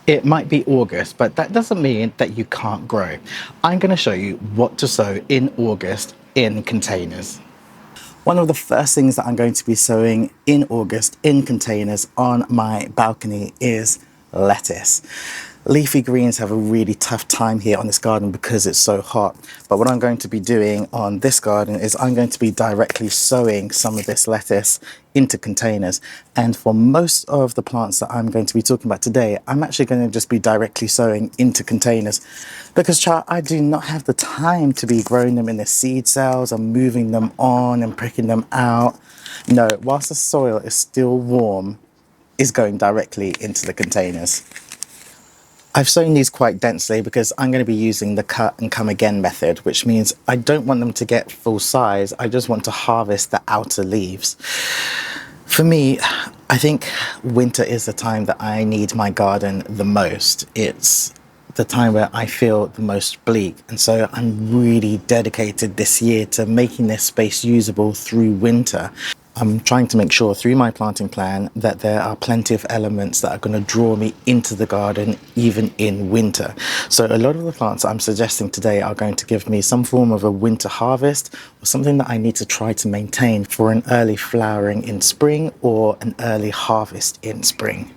It might be August, but that doesn't mean that you can't grow. I'm going to show you what to sow in August in containers. One of the first things that I'm going to be sowing in August in containers on my balcony is lettuce. Leafy greens have a really tough time here on this garden because it's so hot. But what I'm going to be doing on this garden is I'm going to be directly sowing some of this lettuce into containers. And for most of the plants that I'm going to be talking about today, I'm actually going to just be directly sowing into containers because I do not have the time to be growing them in the seed cells and moving them on and pricking them out. No, whilst the soil is still warm, is going directly into the containers. I've sown these quite densely because I'm going to be using the cut and come again method, which means I don't want them to get full size. I just want to harvest the outer leaves. For me, I think winter is the time that I need my garden the most. It's the time where I feel the most bleak. And so I'm really dedicated this year to making this space usable through winter. I'm trying to make sure through my planting plan that there are plenty of elements that are going to draw me into the garden even in winter. So a lot of the plants I'm suggesting today are going to give me some form of a winter harvest or something that I need to try to maintain for an early flowering in spring or an early harvest in spring.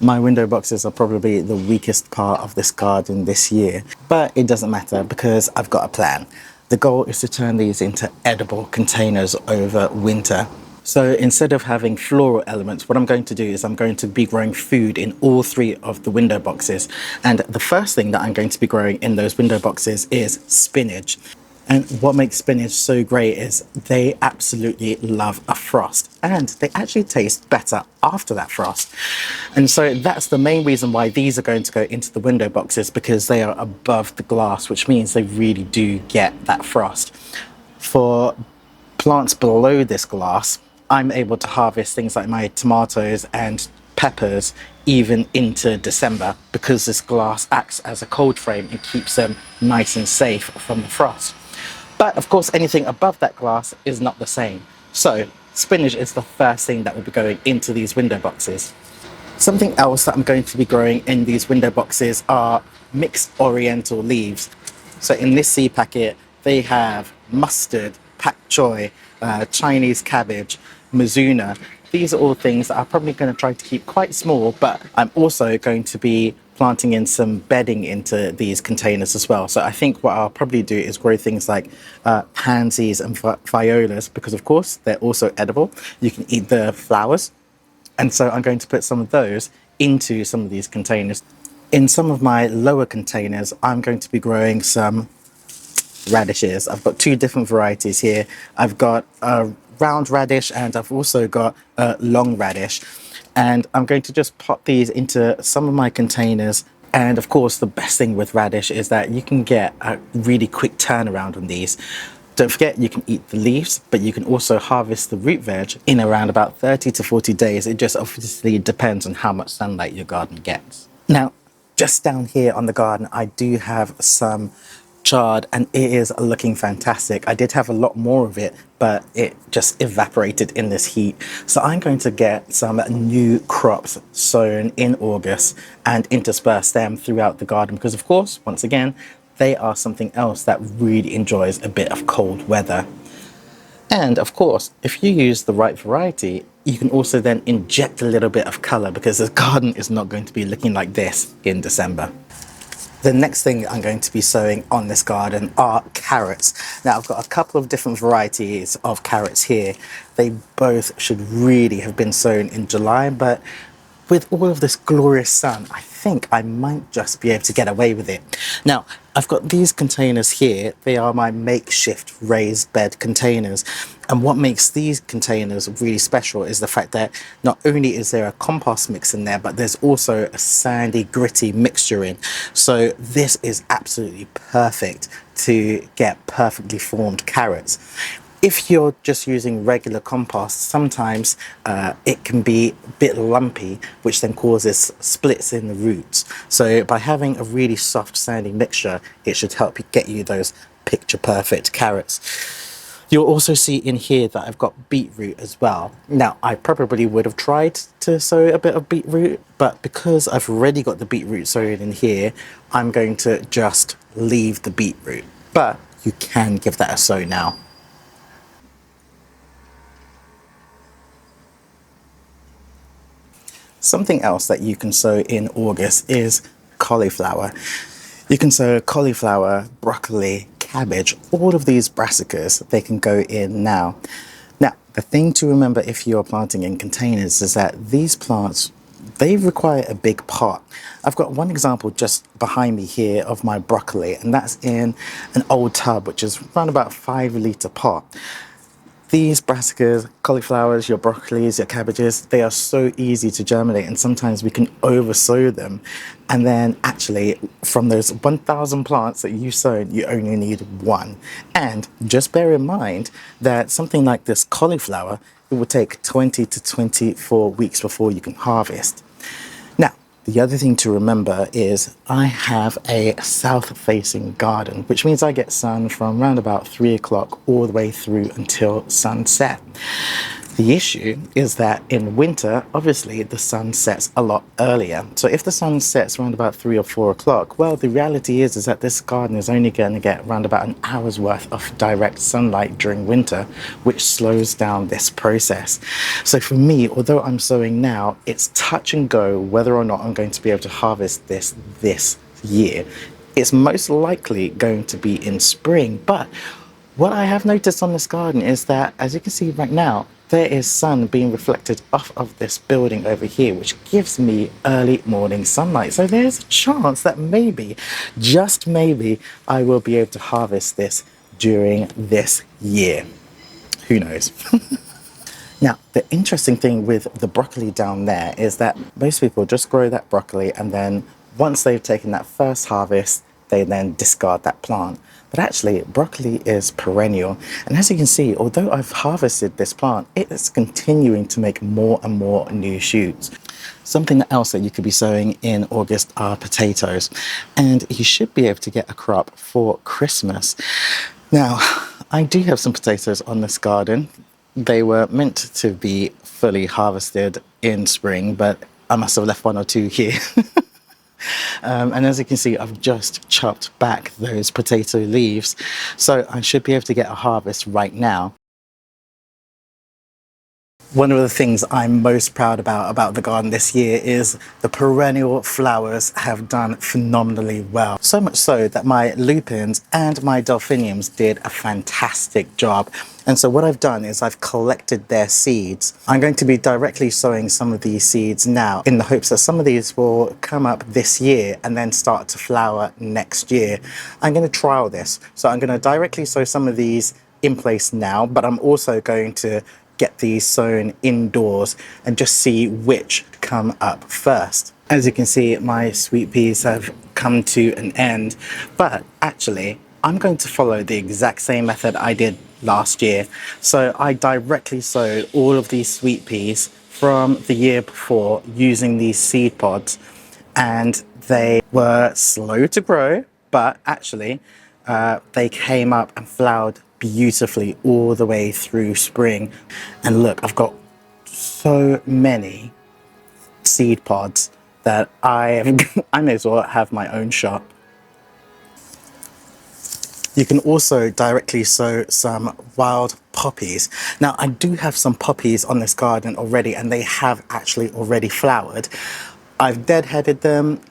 My window boxes are probably the weakest part of this garden this year, but it doesn't matter because I've got a plan. The goal is to turn these into edible containers over winter. So instead of having floral elements, what I'm going to do is I'm going to be growing food in all three of the window boxes. And the first thing that I'm going to be growing in those window boxes is spinach. And what makes spinach so great is they absolutely love a frost, and they actually taste better after that frost. And so that's the main reason why these are going to go into the window boxes, because they are above the glass, which means they really do get that frost. For plants below this glass, I'm able to harvest things like my tomatoes and peppers even into December because this glass acts as a cold frame and keeps them nice and safe from the frost. But of course, anything above that glass is not the same. So spinach is the first thing that will be going into these window boxes. Something else that I'm going to be growing in these window boxes are mixed oriental leaves. So in this seed packet, they have mustard, pak choy, Chinese cabbage, mizuna. These are all things that I'm probably going to try to keep quite small, but I'm also going to be planting in some bedding into these containers as well. So I think what I'll probably do is grow things like pansies and violas, because of course they're also edible. You can eat the flowers. And so I'm going to put some of those into some of these containers. In some of my lower containers, I'm going to be growing some radishes. I've got two different varieties here. I've got a round radish and I've also got a long radish. And I'm going to just pop these into some of my containers. And of course, the best thing with radish is that you can get a really quick turnaround on these. Don't forget, you can eat the leaves, but you can also harvest the root veg in around about 30 to 40 days. It just obviously depends on how much sunlight your garden gets. Now, just down here on the garden, I do have some chard and it is looking fantastic. I did have a lot more of it, but it just evaporated in this heat. So I'm going to get some new crops sown in August and intersperse them throughout the garden because, of course, once again, they are something else that really enjoys a bit of cold weather. And of course, if you use the right variety, you can also then inject a little bit of color because the garden is not going to be looking like this in December. The next thing I'm going to be sowing on this garden are carrots. Now I've got a couple of different varieties of carrots here. They both should really have been sown in July, but with all of this glorious sun, I think I might just be able to get away with it. Now, I've got these containers here. They are my makeshift raised bed containers. And what makes these containers really special is the fact that not only is there a compost mix in there, but there's also a sandy, gritty mixture in. So this is absolutely perfect to get perfectly formed carrots. If you're just using regular compost, sometimes it can be a bit lumpy, which then causes splits in the roots. So by having a really soft sandy mixture, it should help you get you those picture perfect carrots. You'll also see in here that I've got beetroot as well. Now, I probably would have tried to sow a bit of beetroot, but because I've already got the beetroot sown in here, I'm going to just leave the beetroot. But you can give that a sow now. Something else that you can sow in August is cauliflower. You can sow cauliflower, broccoli, cabbage, all of these brassicas, they can go in now. Now, the thing to remember if you're planting in containers is that these plants, they require a big pot. I've got one example just behind me here of my broccoli, and that's in an old tub, which is around about 5 litre pot. These brassicas, cauliflowers, your broccolis, your cabbages, they are so easy to germinate, and sometimes we can oversow them. And then actually from those 1,000 plants that you've sown, you only need one. And just bear in mind that something like this cauliflower, it will take 20 to 24 weeks before you can harvest. Now, the other thing to remember is I have a south-facing garden, which means I get sun from around about 3 o'clock all the way through until sunset. The issue is that in winter, obviously the sun sets a lot earlier. So if the sun sets around about 3 or 4 o'clock, well, the reality is that this garden is only going to get around about an hour's worth of direct sunlight during winter, which slows down this process. So for me, although I'm sowing now, it's touch and go whether or not I'm going to be able to harvest this year. It's most likely going to be in spring, but what I have noticed on this garden is that, as you can see right now, there is sun being reflected off of this building over here, which gives me early morning sunlight. So there's a chance that maybe, just maybe, I will be able to harvest this during this year. Who knows? Now, the interesting thing with the broccoli down there is that most people just grow that broccoli, and then once they've taken that first harvest, they then discard that plant. But actually, broccoli is perennial. And as you can see, although I've harvested this plant, it is continuing to make more and more new shoots. Something else that you could be sowing in August are potatoes. And you should be able to get a crop for Christmas. Now, I do have some potatoes on this garden. They were meant to be fully harvested in spring, but I must have left one or two here. And as you can see, I've just chopped back those potato leaves, so I should be able to get a harvest right now. One of the things I'm most proud about the garden this year is the perennial flowers have done phenomenally well. So much so that my lupins and my delphiniums did a fantastic job. And so what I've done is I've collected their seeds. I'm going to be directly sowing some of these seeds now in the hopes that some of these will come up this year and then start to flower next year. I'm going to trial this. So I'm going to directly sow some of these in place now, but I'm also going to get these sown indoors and just see which come up first. As you can see, my sweet peas have come to an end, but actually I'm going to follow the exact same method I did last year. So I directly sowed all of these sweet peas from the year before using these seed pods, and they were slow to grow, but actually they came up and flowered beautifully all the way through spring. And look, I've got so many seed pods that I may as well have my own shop. You can also directly sow some wild poppies. Now, I do have some poppies on this garden already, and they have actually already flowered. I've deadheaded them.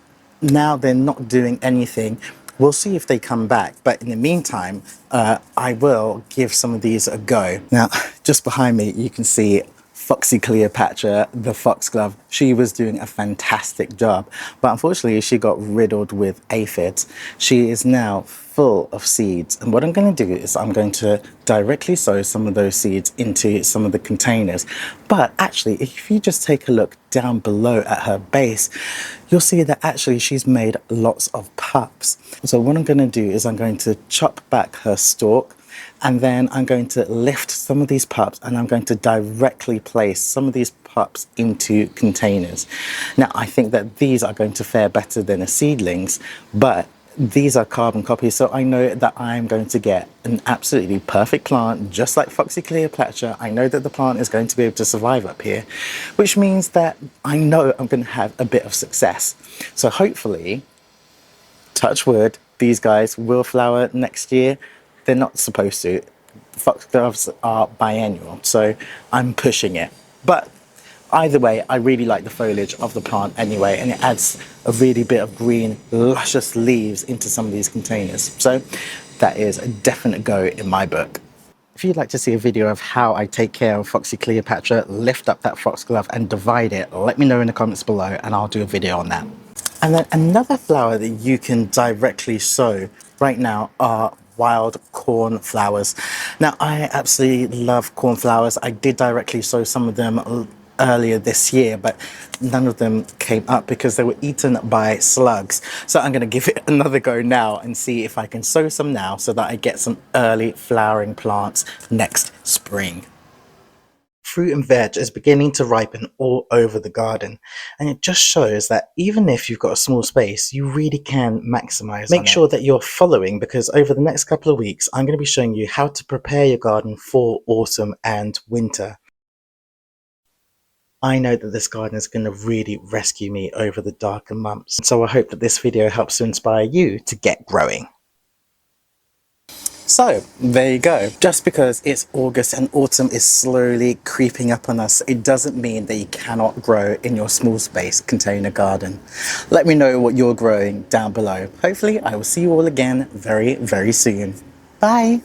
Now they're not doing anything. We'll see if they come back, but in the meantime, I will give some of these a go. Now, just behind me, you can see Foxy Cleopatra, the foxglove. She was doing a fantastic job, but unfortunately she got riddled with aphids. She is now full of seeds, and what I'm going to do is I'm going to directly sow some of those seeds into some of the containers. But actually, if you just take a look down below at her base, you'll see that actually she's made lots of pups. So what I'm going to do is I'm going to chop back her stalk, and then I'm going to lift some of these pups and I'm going to directly place some of these pups into containers. Now, I think that these are going to fare better than the seedlings, but These are carbon copies, so I know that I'm going to get an absolutely perfect plant, just like Foxy Cleopatra. I know that the plant is going to be able to survive up here, which means that I know I'm going to have a bit of success. So hopefully, touch wood, these guys will flower next year. They're not supposed to. Foxgloves are biennial, so I'm pushing it. But either way, I really like the foliage of the plant anyway, and it adds a really bit of green, luscious leaves into some of these containers. So that is a definite go in my book. If you'd like to see a video of how I take care of Foxy Cleopatra, lift up that foxglove and divide it, let me know in the comments below and I'll do a video on that. And then another flower that you can directly sow right now are wild cornflowers. Now, I absolutely love cornflowers. I did directly sow some of them earlier this year, but none of them came up because they were eaten by slugs. So I'm going to give it another go now and see if I can sow some now so that I get some early flowering plants next spring. Fruit and veg is beginning to ripen all over the garden, and it just shows that even if you've got a small space, you really can maximize. Make sure that you're following, because over the next couple of weeks I'm going to be showing you how to prepare your garden for autumn and winter. I know that this garden is going to really rescue me over the darker months, so I hope that this video helps to inspire you to get growing. So there you go. Just because it's August and autumn is slowly creeping up on us, it doesn't mean that you cannot grow in your small space container garden. Let me know what you're growing down below. Hopefully I will see you all again very, very soon. Bye.